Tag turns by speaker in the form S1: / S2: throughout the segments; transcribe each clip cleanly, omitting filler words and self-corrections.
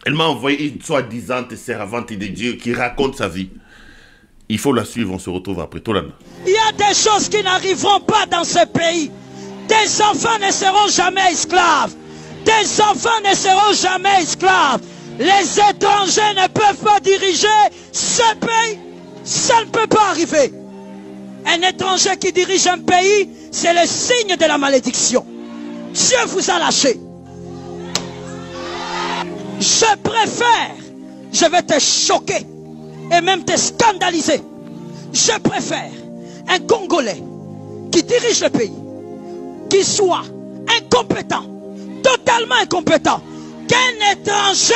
S1: Elle m'a envoyé une soi-disant servante de Dieu qui raconte sa vie. Il faut la suivre, on se retrouve après. Tolanda.
S2: Il y a des choses qui n'arriveront pas dans ce pays. Tes enfants ne seront jamais esclaves. Tes enfants ne seront jamais esclaves. Les étrangers ne peuvent pas diriger ce pays. Ça ne peut pas arriver. Un étranger qui dirige un pays, c'est le signe de la malédiction. Dieu vous a lâché. Je préfère, je vais te choquer et même te scandaliser. Je préfère un Congolais qui dirige le pays, qui soit incompétent, totalement incompétent, qu'un étranger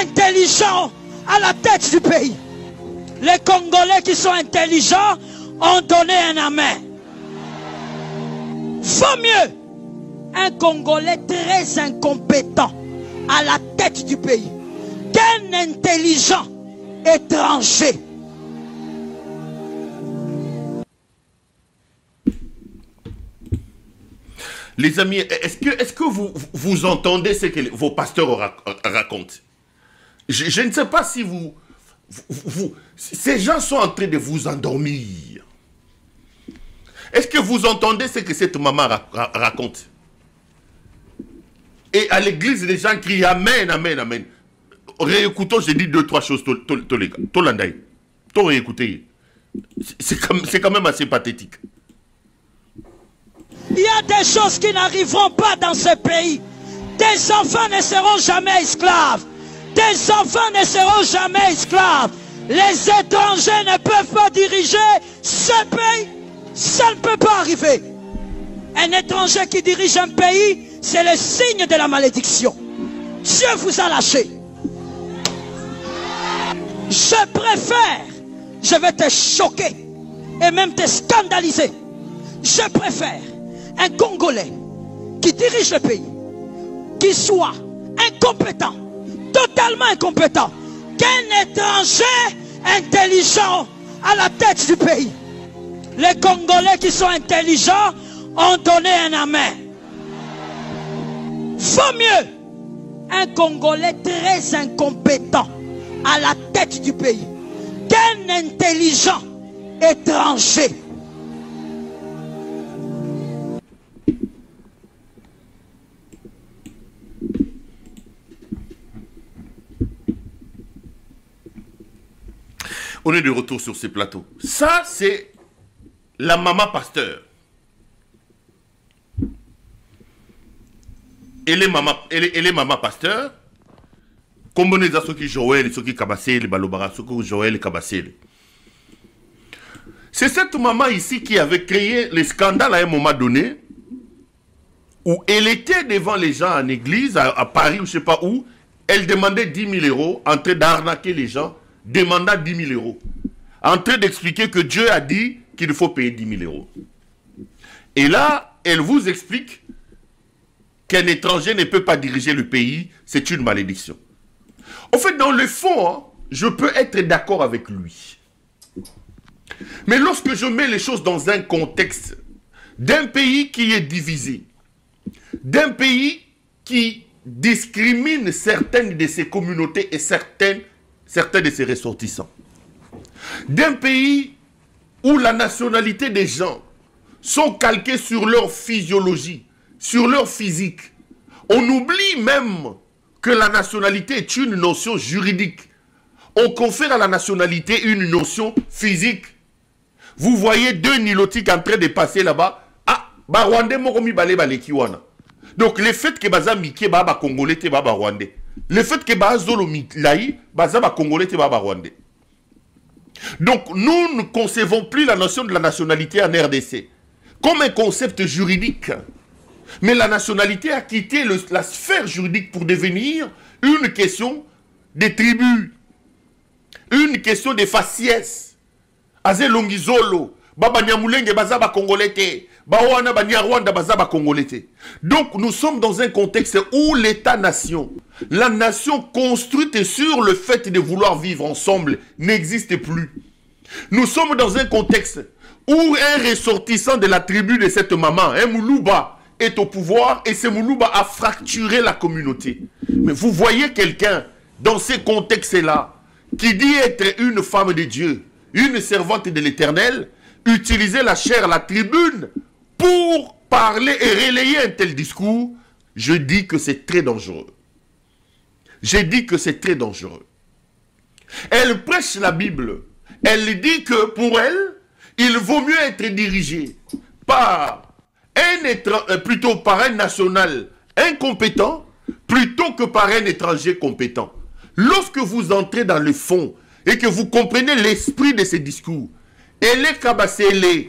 S2: intelligent à la tête du pays. Les Congolais qui sont intelligents ont donné un amen. Vaut mieux un Congolais très incompétent à la tête du pays qu'un intelligent étranger.
S1: Les amis, est-ce que vous entendez ce que vos pasteurs racontent? Je ne sais pas si ces gens sont en train de vous endormir. Est-ce que vous entendez ce que cette maman raconte? Et à l'église, les gens crient Amen, Amen, Amen. Réécoutons, j'ai dit 2-3 choses, Tolandaï. Réécoutez. C'est quand même assez pathétique.
S2: Il y a des choses qui n'arriveront pas dans ce pays. Tes enfants ne seront jamais esclaves. Tes enfants ne seront jamais esclaves. Les étrangers ne peuvent pas diriger ce pays. Ça ne peut pas arriver. Un étranger qui dirige un pays, c'est le signe de la malédiction. Dieu vous a lâché. Je préfère, je vais te choquer et même te scandaliser. Je préfère un Congolais qui dirige le pays, qui soit incompétent, totalement incompétent, qu'un étranger intelligent à la tête du pays. Les Congolais qui sont intelligents ont donné un amen. Vaut mieux un Congolais très incompétent à la tête du pays qu'un intelligent étranger.
S1: On est de retour sur ces plateaux. Ça, c'est la maman pasteur. Elle est maman pasteur. Comme on est dans ceux qui Joël, ceux qui Kabassé, les Balobara, ceux qui Joël et Kabassé. C'est cette maman ici qui avait créé le scandale à un moment donné, où elle était devant les gens en église, à Paris ou je ne sais pas où, elle demandait 10 000 euros, en train d'arnaquer les gens, demandant 10 000 euros. En train d'expliquer que Dieu a dit qu'il faut payer 10 000 euros. Et là, elle vous explique qu'un étranger ne peut pas diriger le pays, c'est une malédiction. En fait, dans le fond, hein, je peux être d'accord avec lui. Mais lorsque je mets les choses dans un contexte d'un pays qui est divisé, d'un pays qui discrimine certaines de ses communautés et certains de ses ressortissants, d'un pays où la nationalité des gens sont calquées sur leur physiologie, sur leur physique, on oublie même que la nationalité est une notion juridique. On confère à la nationalité une notion physique. Vous voyez deux nilotiques en train de passer là-bas. Ah, bah Rwandais moromi balé balé kiwana. Donc le fait que baza mike baba congolais te baba rwandais. Le fait que baza zolo milaï baza ba congolais te baba rwandais. Donc nous ne concevons plus la notion de la nationalité en RDC comme un concept juridique. Mais la nationalité a quitté la sphère juridique pour devenir une question des tribus, une question des faciès. Aze longizolo, baba nyamulenge bazaba congolais, bawana banyarwanda bazaba congolais. Donc nous sommes dans un contexte où l'État-nation, la nation construite sur le fait de vouloir vivre ensemble, n'existe plus. Nous sommes dans un contexte où un ressortissant de la tribu de cette maman, un Moulouba, est au pouvoir et ce Moulouba a fracturé la communauté. Mais vous voyez quelqu'un dans ces contextes-là, qui dit être une femme de Dieu, une servante de l'Éternel, utiliser la chair à la tribune pour parler et relayer un tel discours, je dis que c'est très dangereux. J'ai dit que c'est très dangereux. Elle prêche la Bible. Elle dit que pour elle, il vaut mieux être dirigé par plutôt par un national incompétent plutôt que par un étranger compétent. Lorsque vous entrez dans le fond et que vous comprenez l'esprit de ces discours, elle est Kabasele,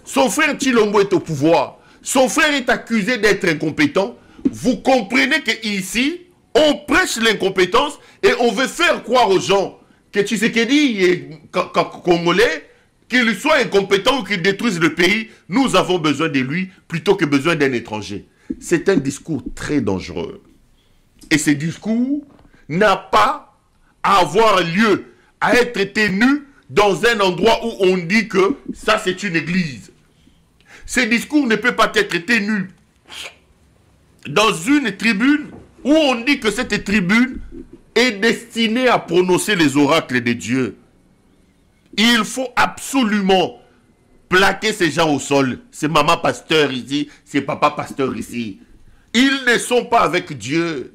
S1: son frère Chilombo est au pouvoir, son frère est accusé d'être incompétent, vous comprenez qu'ici, on prêche l'incompétence et on veut faire croire aux gens que Tshisekedi est congolais, qu'il soit incompétent ou qu'il détruise le pays, nous avons besoin de lui plutôt que besoin d'un étranger. C'est un discours très dangereux. Et ce discours n'a pas à avoir lieu, à être tenu dans un endroit où on dit que ça c'est une église. Ce discours ne peut pas être tenu dans une tribune où on dit que cette tribune est destinée à prononcer les oracles de Dieu. Il faut absolument plaquer ces gens au sol. C'est maman pasteur ici, c'est papa pasteur ici. Ils ne sont pas avec Dieu.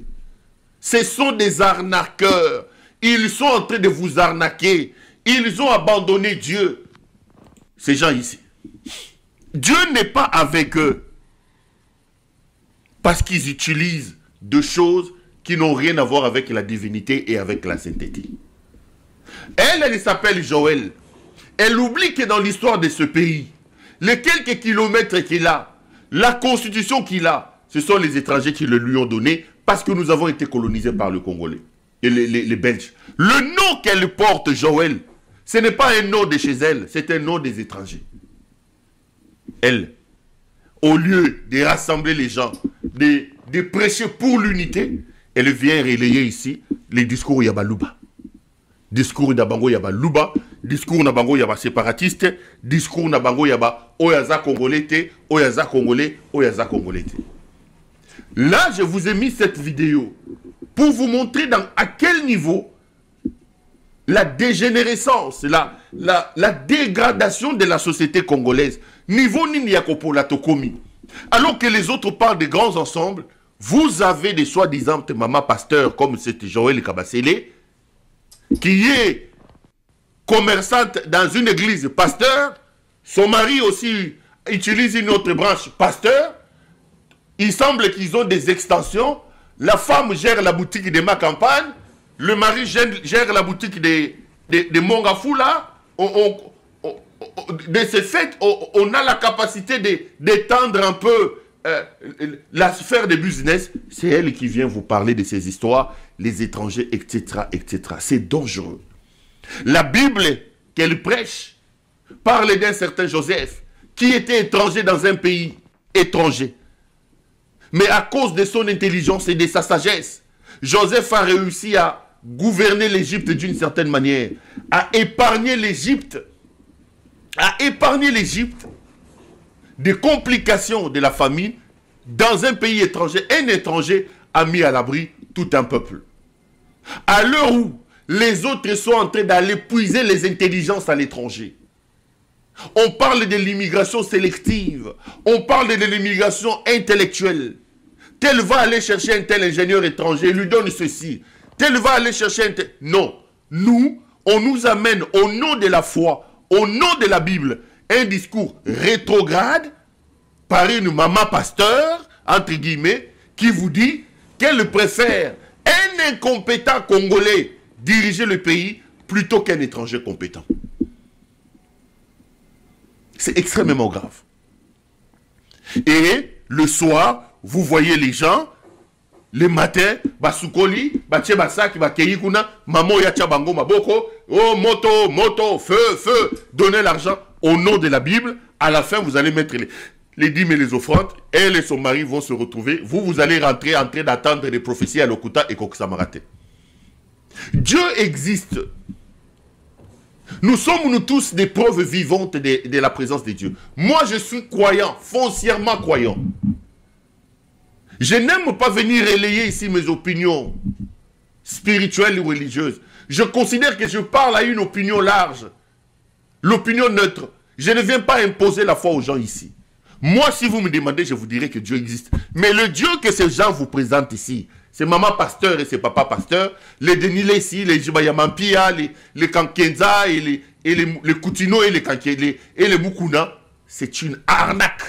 S1: Ce sont des arnaqueurs. Ils sont en train de vous arnaquer. Ils ont abandonné Dieu. Ces gens ici. Dieu n'est pas avec eux. Parce qu'ils utilisent des choses qui n'ont rien à voir avec la divinité et avec la sainteté. Elle s'appelle Joël. Elle oublie que dans l'histoire de ce pays, les quelques kilomètres qu'il a, la constitution qu'il a, ce sont les étrangers qui le lui ont donné parce que nous avons été colonisés par le Congolais et les Belges. Le nom qu'elle porte, Joël, ce n'est pas un nom de chez elle, c'est un nom des étrangers. Elle, au lieu de rassembler les gens, de prêcher pour l'unité, elle vient relayer ici les discours Yabaluba. Discours Nabango Yabaluba, discours Nabango Yaba séparatiste, discours Nabango Yaba Oyaza Congolais, Oyaza Congolais, Oyaza Congolais. Là, je vous ai mis cette vidéo pour vous montrer à quel niveau la dégénérescence, la dégradation de la société congolaise, niveau Nini Yakopo Latokomi. Alors que les autres parlent de grands ensembles, vous avez des soi-disant maman pasteur comme c'était Joël Kabasele, qui est commerçante dans une église pasteur, son mari aussi utilise une autre branche pasteur, il semble qu'ils ont des extensions, la femme gère la boutique de ma campagne, le mari gère la boutique de Mongafou là, de ce fait, on a la capacité d'étendre un peu la sphère de business. C'est elle qui vient vous parler de ces histoires, les étrangers, etc., etc. C'est dangereux. La Bible qu'elle prêche parle d'un certain Joseph qui était étranger dans un pays étranger. Mais à cause de son intelligence et de sa sagesse, Joseph a réussi à gouverner l'Égypte d'une certaine manière, à épargner l'Égypte des complications de la famine dans un pays étranger. Un étranger a mis à l'abri tout un peuple. À l'heure où les autres sont en train d'aller puiser les intelligences à l'étranger, on parle de l'immigration sélective, on parle de l'immigration intellectuelle. Tel va aller chercher un tel ingénieur étranger, lui donne ceci. Tel va aller chercher un tel... Non, nous, on nous amène au nom de la foi, au nom de la Bible, un discours rétrograde par une maman pasteur, entre guillemets, qui vous dit qu'elle préfère un incompétent Congolais diriger le pays plutôt qu'un étranger compétent. C'est extrêmement grave. Et le soir, vous voyez les gens, le matin, basukoli, bache basaki, bakeyi kuna, maman yacha bango maboko, oh moto, feu, donnez l'argent au nom de la Bible. À la fin, vous allez mettre les dîmes et les offrandes. Elle et son mari vont se retrouver. Vous allez rentrer en train d'attendre les prophéties à Lokuta et Koksamarate. Dieu existe. Nous sommes, nous tous, des preuves vivantes de la présence de Dieu. Moi, je suis croyant, foncièrement croyant. Je n'aime pas venir relayer ici mes opinions. spirituelle ou religieuse. Je considère que je parle à une opinion large. L'opinion neutre. Je ne viens pas imposer la foi aux gens ici. Moi, si vous me demandez, je vous dirai que Dieu existe. Mais le Dieu que ces gens vous présentent ici, c'est maman pasteur et c'est papa pasteur, les Denilé ici, les Jibayamampia, les Kankenza et les Koutino et les Mukuna, c'est une arnaque.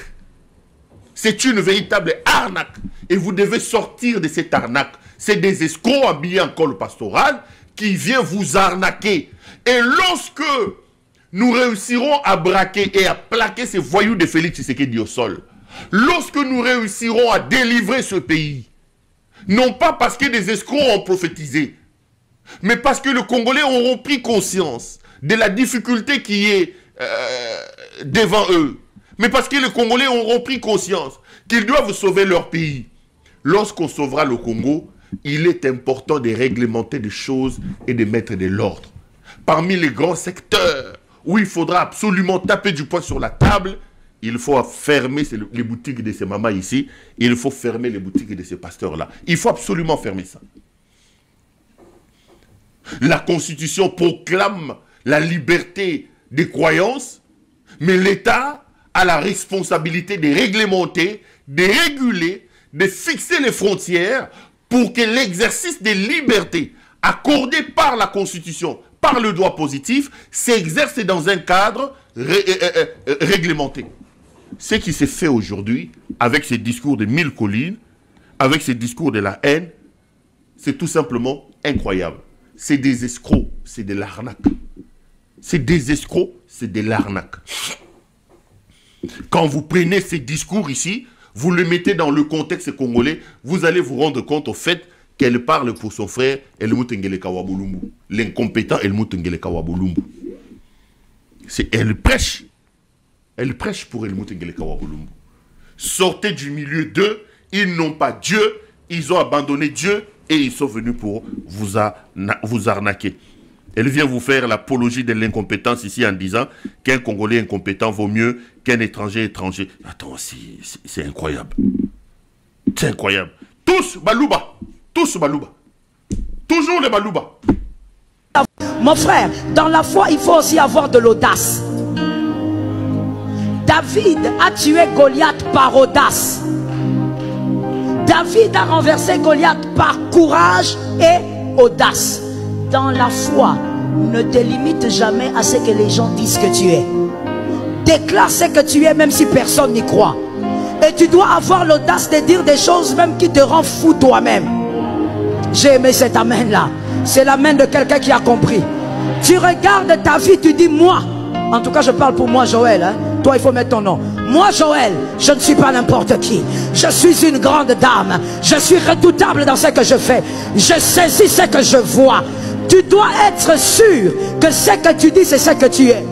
S1: C'est une véritable arnaque. Et vous devez sortir de cette arnaque. C'est des escrocs habillés en col pastoral qui viennent vous arnaquer. Et lorsque nous réussirons à braquer et à plaquer ces voyous de Félix Tshisekedi au sol, lorsque nous réussirons à délivrer ce pays, non pas parce que des escrocs ont prophétisé, mais parce que les Congolais auront pris conscience de la difficulté qui est devant eux, mais parce que les Congolais auront pris conscience qu'ils doivent sauver leur pays. Lorsqu'on sauvera le Congo, il est important de réglementer des choses et de mettre de l'ordre. Parmi les grands secteurs où il faudra absolument taper du poing sur la table, il faut fermer les boutiques de ces mamans ici, il faut fermer les boutiques de ces pasteurs-là. Il faut absolument fermer ça. La Constitution proclame la liberté des croyances, mais l'État a la responsabilité de réglementer, de réguler, de fixer les frontières pour que l'exercice des libertés accordées par la Constitution, par le droit positif, s'exerce dans un cadre réglementé. Ce qui s'est fait aujourd'hui, avec ces discours de 1000 collines, avec ces discours de la haine, c'est tout simplement incroyable. C'est des escrocs, c'est de l'arnaque. C'est des escrocs, c'est de l'arnaque. Quand vous prenez ces discours ici, vous le mettez dans le contexte congolais, vous allez vous rendre compte au fait qu'elle parle pour son frère Helmut Ngele Kawabulumbu, l'incompétent Helmut Ngele Kawabulumbu. Elle prêche pour Helmut Ngele Kawabulumbu. Sortez du milieu d'eux, ils n'ont pas Dieu, ils ont abandonné Dieu et ils sont venus pour vous arnaquer. Elle vient vous faire l'apologie de l'incompétence ici en disant qu'un Congolais incompétent vaut mieux qu'un étranger étranger. Attends, c'est incroyable. C'est incroyable. Tous Balouba. Tous Balouba. Toujours les Balouba.
S2: Mon frère, dans la foi, il faut aussi avoir de l'audace. David a tué Goliath par audace. David a renversé Goliath par courage et audace. Dans la foi, ne te limite jamais à ce que les gens disent que tu es. Déclare ce que tu es même si personne n'y croit. Et tu dois avoir l'audace de dire des choses même qui te rendent fou toi-même. J'ai aimé cet amen là. C'est l'amen de quelqu'un qui a compris. Tu regardes ta vie, tu dis moi. En tout cas je parle pour moi Joël. Hein? Toi il faut mettre ton nom. Moi Joël, je ne suis pas n'importe qui. Je suis une grande dame. Je suis redoutable dans ce que je fais. Je saisis ce que je vois. Tu dois être sûr que ce que tu dis c'est ce que tu es.